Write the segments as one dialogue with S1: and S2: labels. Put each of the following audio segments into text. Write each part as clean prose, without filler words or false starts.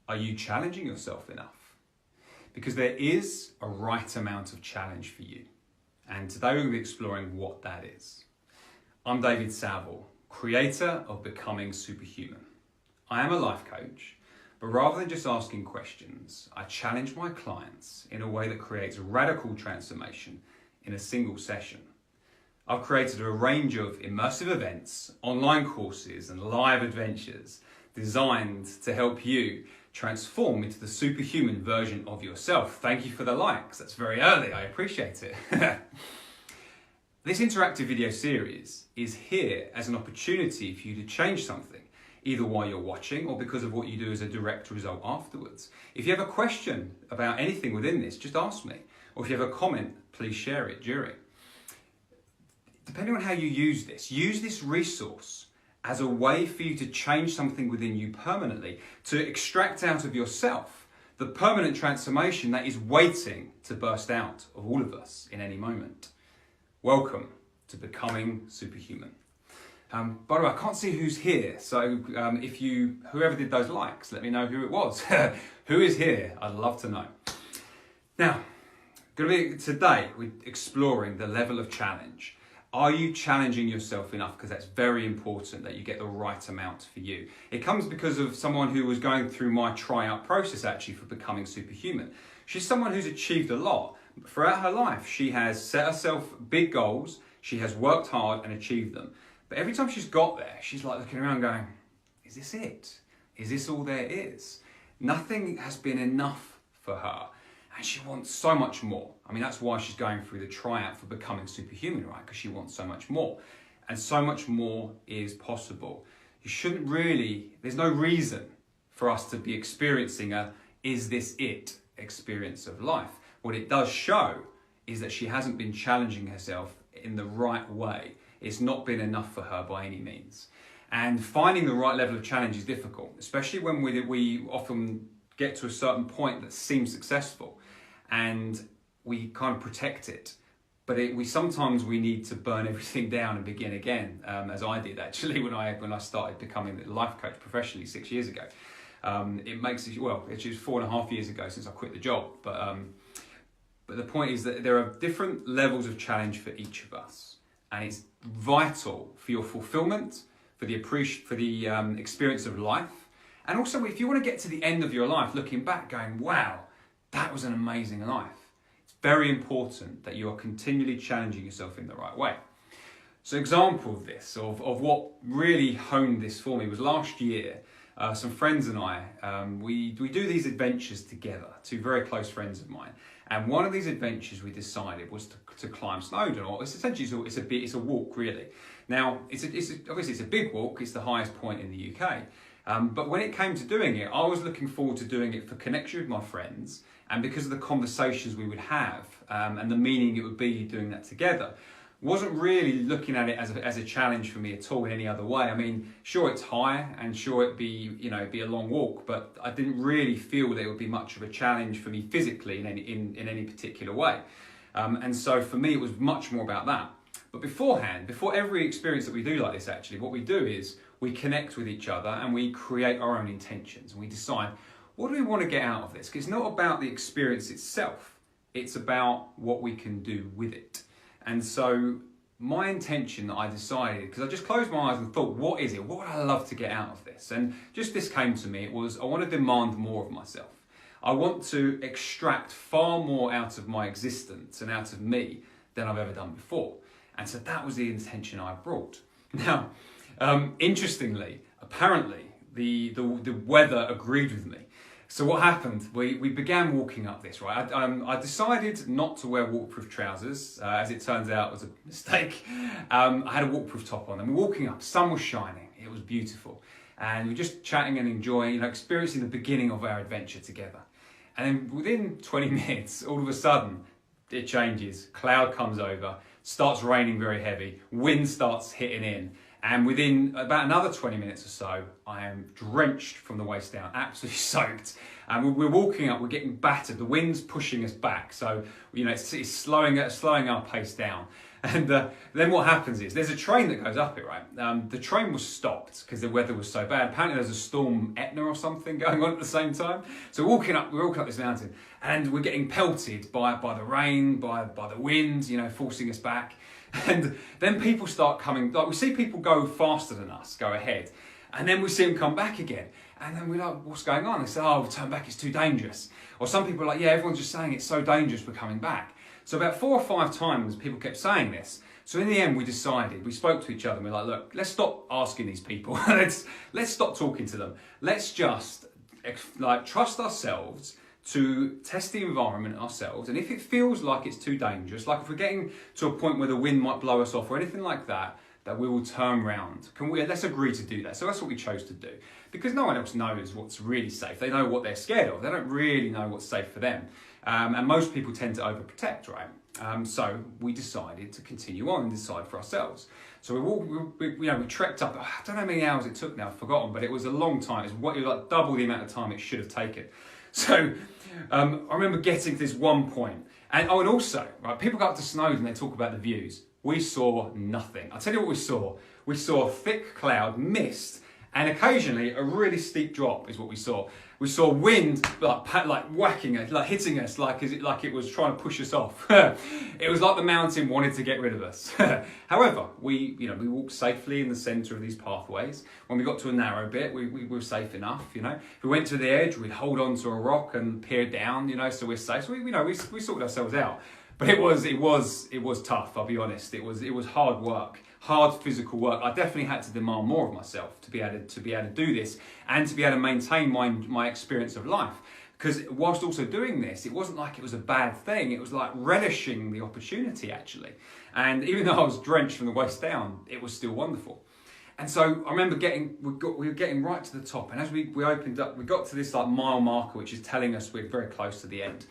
S1: Are you challenging yourself enough? Because there is a right amount of challenge for you. And today we're going to be exploring what that is. I'm David Saville, creator of Becoming Superhuman. I am a life coach, but rather than just asking questions, I challenge my clients in a way that creates radical transformation in a single session. I've created a range of immersive events, online courses, and live adventures designed to help you transform into the superhuman version of yourself. Thank you for the likes. That's very early. I appreciate it. This interactive video series is here as an opportunity for you to change something, either while you're watching or because of what you do as a direct result afterwards. If you have a question about anything within this, just ask me. Or if you have a comment, please share it during. Depending on how you use this resource as a way for you to change something within you permanently, to extract out of yourself the permanent transformation that is waiting to burst out of all of us in any moment. Welcome to Becoming Superhuman. By the way, I can't see who's here, so whoever did those likes, let me know who it was. Who is here? I'd love to know. Now, today we're exploring the level of challenge. Are you challenging yourself enough? Because that's very important that you get the right amount for you. It comes because of someone who was going through my tryout process actually for Becoming Superhuman. She's someone who's achieved a lot. Throughout her life, she has set herself big goals, she has worked hard and achieved them. But every time she's got there, she's like looking around going, is this it? Is this all there is? Nothing has been enough for her. And she wants so much more. I mean, that's why she's going through the tryout for Becoming Superhuman, right? Because she wants so much more. And so much more is possible. You shouldn't really, there's no reason for us to be experiencing a is this it experience of life. What it does show is that she hasn't been challenging herself in the right way. It's not been enough for her by any means. And finding the right level of challenge is difficult, especially when we often get to a certain point that seems successful and we kind of protect it. But sometimes we need to burn everything down and begin again, as I did actually when I started becoming a life coach professionally 6 years ago. It's 4.5 years ago since I quit the job. But the point is that there are different levels of challenge for each of us. And it's vital for your fulfillment, for the experience of life. And also, if you want to get to the end of your life, looking back, going, wow, that was an amazing life. It's very important that you are continually challenging yourself in the right way. So example of this, of what really honed this for me was last year, some friends and I, we do these adventures together, two very close friends of mine. And one of these adventures we decided was to climb Snowdon, or it's a walk really. Now, obviously it's a big walk, it's the highest point in the UK. But when it came to doing it, I was looking forward to doing it for connection with my friends and because of the conversations we would have and the meaning it would be doing that together. Wasn't really looking at it as a challenge for me at all in any other way. I mean, sure it's high and sure it'd be a long walk, but I didn't really feel there would be much of a challenge for me physically in any particular way. And so for me, it was much more about that. But before every experience that we do like this, actually, what we do is we connect with each other and we create our own intentions and we decide, what do we want to get out of this? Because it's not about the experience itself, it's about what we can do with it. And so my intention that I decided, because I just closed my eyes and thought, what is it? What would I love to get out of this? And just this came to me, it was, I want to demand more of myself. I want to extract far more out of my existence and out of me than I've ever done before. And so that was the intention I brought. Now, interestingly, apparently, the weather agreed with me. So what happened? We began walking up this, right? I decided not to wear waterproof trousers. As it turns out, it was a mistake. I had a waterproof top on, and we're walking up. Sun was shining. It was beautiful. And we're just chatting and enjoying, experiencing the beginning of our adventure together. And then within 20 minutes, all of a sudden, it changes. Cloud comes over, starts raining very heavy, wind starts hitting in. And within about another 20 minutes or so, I am drenched from the waist down, absolutely soaked. And we're walking up, we're getting battered. The wind's pushing us back. So, it's slowing our pace down. And then what happens is there's a train that goes up it, right? The train was stopped because the weather was so bad. Apparently there's a storm Etna or something going on at the same time. So we're walking up this mountain, and we're getting pelted by the rain, by the wind, forcing us back. And then people start coming, like we see people go faster than us, go ahead. And then we see them come back again. And then we're like, what's going on? They say, oh, we'll turn back, it's too dangerous. Or some people are like, yeah, everyone's just saying it's so dangerous, we're coming back. So about 4 or 5 times people kept saying this. So in the end we decided, we spoke to each other and we're like, look, let's stop asking these people. let's stop talking to them. Let's just trust ourselves to test the environment ourselves. And if it feels like it's too dangerous, like if we're getting to a point where the wind might blow us off or anything like that, that we will turn round. Let's agree to do that. So that's what we chose to do. Because no one else knows what's really safe. They know what they're scared of. They don't really know what's safe for them. And most people tend to overprotect, right? So we decided to continue on and decide for ourselves. So we trekked up, I don't know how many hours it took now, I've forgotten, but it was a long time. It was like double the amount of time it should have taken. So I remember getting to this one point. And also, right, people go up to Snowdon and they talk about the views. We saw nothing. I'll tell you what we saw. We saw a thick cloud, mist, and occasionally a really steep drop is what we saw. We saw wind like whacking us, like hitting us, like it was trying to push us off. It was like the mountain wanted to get rid of us. However, we walked safely in the centre of these pathways. When we got to a narrow bit, we were safe enough. If we went to the edge, we'd hold on to a rock and peer down. So we're safe. So we sorted ourselves out. But it was tough. I'll be honest. It was hard work. Hard physical work. I definitely had to demand more of myself to be able to do this and to be able to maintain my experience of life. Because whilst also doing this, it wasn't like it was a bad thing. It was like relishing the opportunity actually. And even though I was drenched from the waist down, it was still wonderful. And so I remember we were getting right to the top. And as we opened up, we got to this like mile marker, which is telling us we're very close to the end.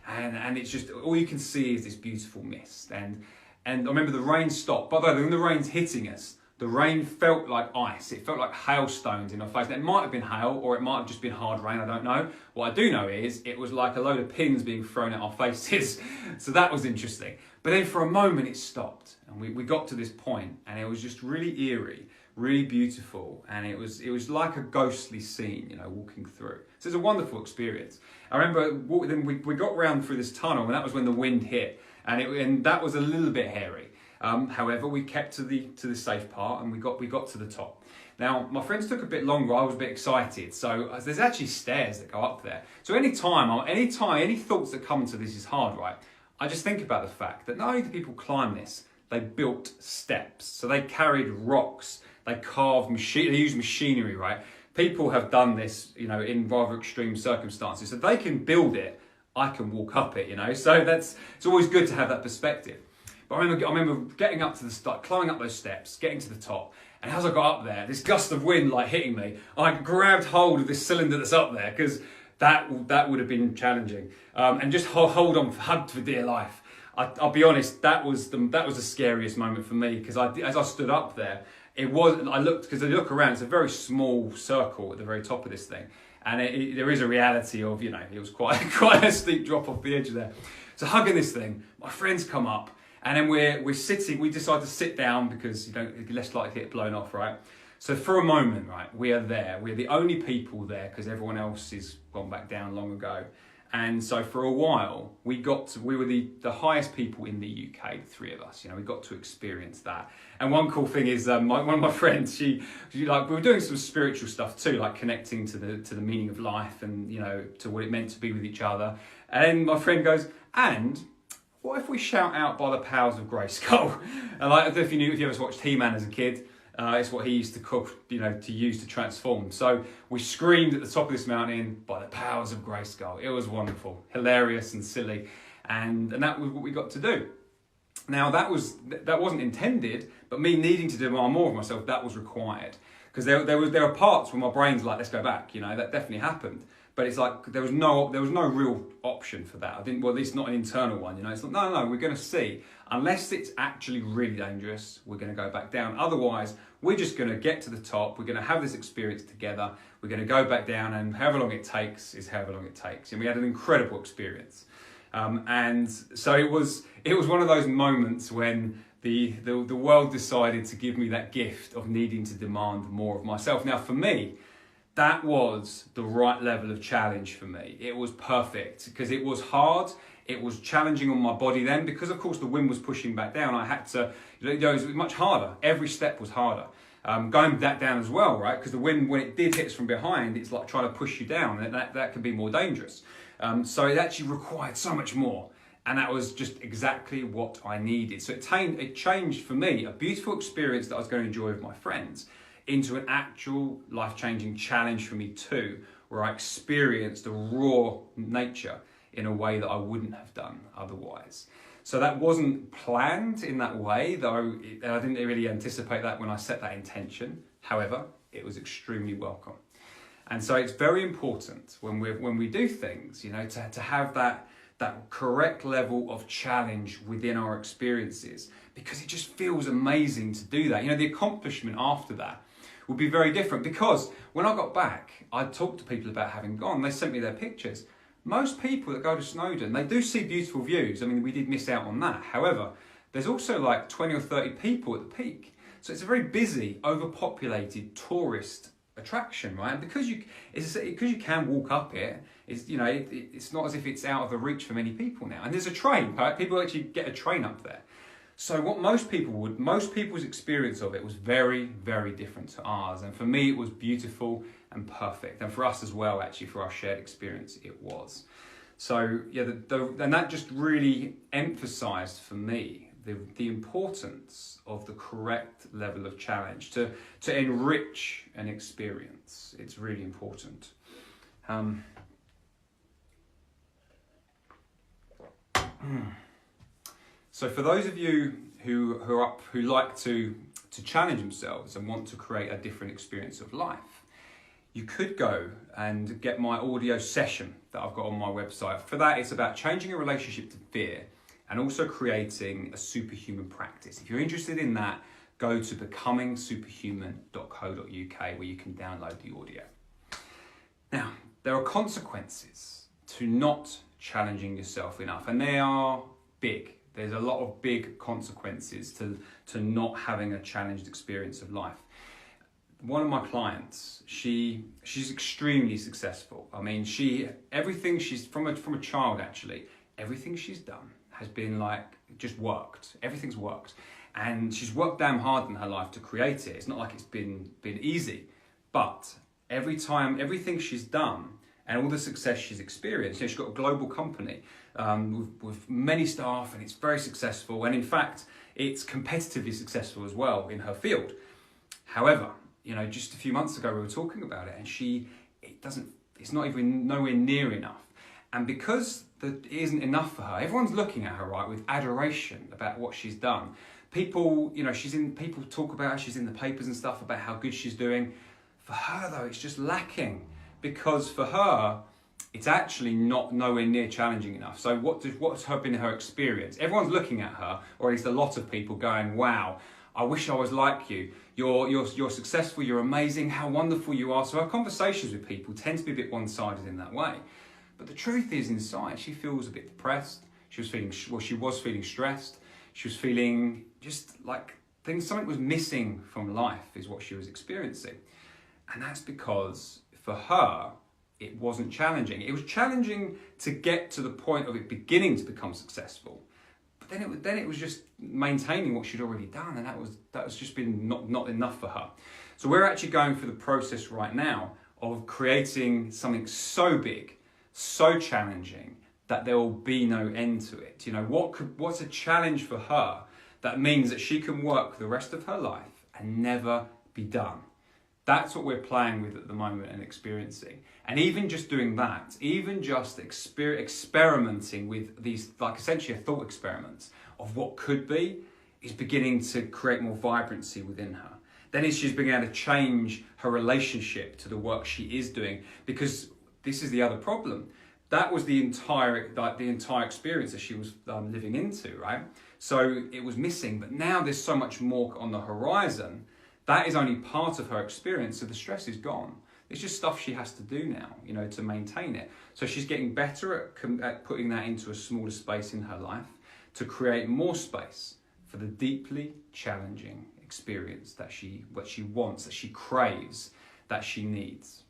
S1: And it's just, all you can see is this beautiful mist. And I remember the rain stopped. By the way, when the rain's hitting us, the rain felt like ice. It felt like hailstones in our face. And it might have been hail or it might have just been hard rain, I don't know. What I do know is it was like a load of pins being thrown at our faces. So that was interesting. But then for a moment it stopped and we got to this point and it was just really eerie, really beautiful. And it was like a ghostly scene, walking through. So it's a wonderful experience. I remember then we got round through this tunnel and that was when the wind hit. And that was a little bit hairy. However, we kept to the safe part and we got to the top. Now, my friends took a bit longer. I was a bit excited. So there's actually stairs that go up there. So any thoughts that come to this is hard, right? I just think about the fact that not only do people climb this, they built steps. So they carried rocks, they used machinery, right? People have done this, in rather extreme circumstances. So they can build it. I can walk up it, So it's always good to have that perspective. But I remember getting up to the start, climbing up those steps, getting to the top, and as I got up there, this gust of wind hitting me, I grabbed hold of this cylinder that's up there because that would have been challenging, and just hold on, hugged for dear life. I'll be honest, that was the scariest moment for me because as I stood up there, because I look around, it's a very small circle at the very top of this thing. And there is a reality of, it was quite a steep drop off the edge there. So hugging this thing, my friends come up and then we're sitting, we decide to sit down because you're less likely to get blown off, right? So for a moment, right, we are there. We're the only people there because everyone else is gone back down long ago. And so for a while, we were the highest people in the UK, the three of us. We got to experience that. And one cool thing is, one of my friends, we were doing some spiritual stuff too, like connecting to the meaning of life and to what it meant to be with each other. And my friend goes, and what if we shout out by the powers of Grayskull? And I don't know if you ever watched He-Man as a kid. It's what he used to cook, to use to transform. So we screamed at the top of this mountain by the powers of Grayskull. It was wonderful, hilarious and silly, and that was what we got to do. Now that wasn't intended, but me needing to demand more of myself, that was required. Because there were parts where my brain's like, let's go back. That definitely happened. But it's like there was no real option for that. At least not an internal one. It's like no, we're going to see. Unless it's actually really dangerous, we're going to go back down. Otherwise, we're just going to get to the top. We're going to have this experience together. We're going to go back down, and however long it takes is however long it takes. And we had an incredible experience. And so it was one of those moments when the world decided to give me that gift of needing to demand more of myself. Now, for me, that was the right level of challenge for me. It was perfect because it was hard. It was challenging on my body then because, of course, the wind was pushing back down. I had to, it was much harder. Every step was harder. Going back down as well, right? Because the wind, when it did hit us from behind, it's like trying to push you down, and that can be more dangerous. So it actually required so much more. And that was just exactly what I needed. So it changed for me a beautiful experience that I was going to enjoy with my friends into an actual life-changing challenge for me too, where I experienced the raw nature in a way that I wouldn't have done otherwise. So that wasn't planned in that way, though I didn't really anticipate that when I set that intention. However, it was extremely welcome. And so it's very important when we do things, to have that correct level of challenge within our experiences, because it just feels amazing to do that. The accomplishment after that will be very different, because when I got back, I talked to people about having gone. They sent me their pictures. Most people that go to Snowdon, they do see beautiful views. I mean, we did miss out on that. However, there's also like 20 or 30 people at the peak. So it's a very busy, overpopulated tourist attraction, right? And because you can walk up it, it's not as if it's out of the reach for many people now. And there's a train, right? People actually get a train up there. So what most people's experience of it was very, very different to ours. And for me, it was beautiful and perfect. And for us as well, actually, for our shared experience, it was. So yeah, and that just really emphasized for me the importance of the correct level of challenge to enrich an experience. It's really important. So for those of you who like to challenge themselves and want to create a different experience of life, you could go and get my audio session that I've got on my website. For that, it's about changing a relationship to fear and also creating a superhuman practice. If you're interested in that, go to becomingsuperhuman.co.uk where you can download the audio. Now, there are consequences to not challenging yourself enough, and they are big. There's a lot of big consequences to not having a challenged experience of life. One of my clients, she's extremely successful. I mean, everything she's from a child actually, everything she's done has been like just worked. Everything's worked, and she's worked damn hard in her life to create it. It's not like it's been easy, but everything she's done and all the success she's experienced, she's got a global company with many staff, and it's very successful. And in fact, it's competitively successful as well in her field. However, just a few months ago we were talking about it, and it's not even nowhere near enough. And because that isn't enough for her, everyone's looking at her, right, with adoration about what she's done. People, people talk about her, she's in the papers and stuff about how good she's doing. For her though, it's just lacking, because for her, it's actually nowhere near challenging enough. So what's been her experience? Everyone's looking at her, or at least a lot of people going, wow, I wish I was like you. You're successful, you're amazing, how wonderful you are. So her conversations with people tend to be a bit one-sided in that way. But the truth is, inside, she feels a bit depressed. She was feeling stressed. She was feeling just like something was missing from life is what she was experiencing. And that's because for her, it wasn't challenging. It was challenging to get to the point of it beginning to become successful. But then it was just maintaining what she'd already done, and that was just been not enough for her. So we're actually going through the process right now of creating something so big, so challenging, that there will be no end to it. What's a challenge for her that means that she can work the rest of her life and never be done? That's what we're playing with at the moment and experiencing. And even just doing that, even just experimenting with these, like essentially a thought experiments of what could be, is beginning to create more vibrancy within her. Then she's beginning to change her relationship to the work she is doing, because this is the other problem. That was the entire experience that she was living into, right? So it was missing, but now there's so much more on the horizon. That is only part of her experience, so the stress is gone. It's just stuff she has to do now, to maintain it. So she's getting better at putting that into a smaller space in her life to create more space for the deeply challenging experience that what she wants, that she craves, that she needs.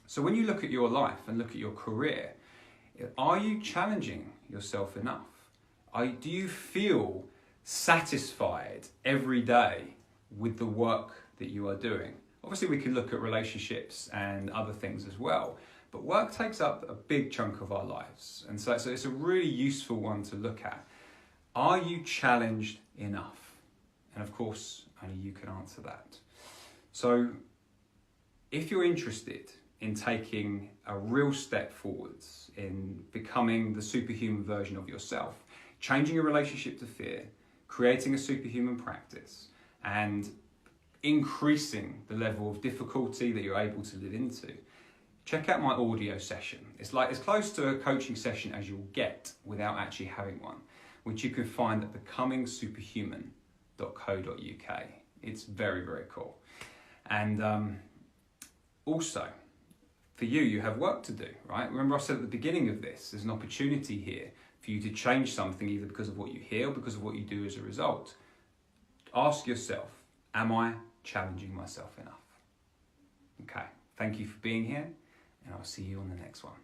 S1: So when you look at your life and look at your career, are you challenging yourself enough? Do you feel satisfied every day with the work that you are doing? Obviously, we can look at relationships and other things as well, but work takes up a big chunk of our lives. And so it's a really useful one to look at. Are you challenged enough? And of course, only you can answer that. So if you're interested in taking a real step forwards in becoming the superhuman version of yourself, changing your relationship to fear, creating a superhuman practice, and increasing the level of difficulty that you're able to live into, check out my audio session. It's like as close to a coaching session as you'll get without actually having one, which you can find at becomingsuperhuman.co.uk. It's very, very cool. And also, for you, you have work to do, right? Remember I said at the beginning of this, there's an opportunity here for you to change something either because of what you hear or because of what you do as a result. Ask yourself, am I challenging myself enough? Okay, thank you for being here, and I'll see you on the next one.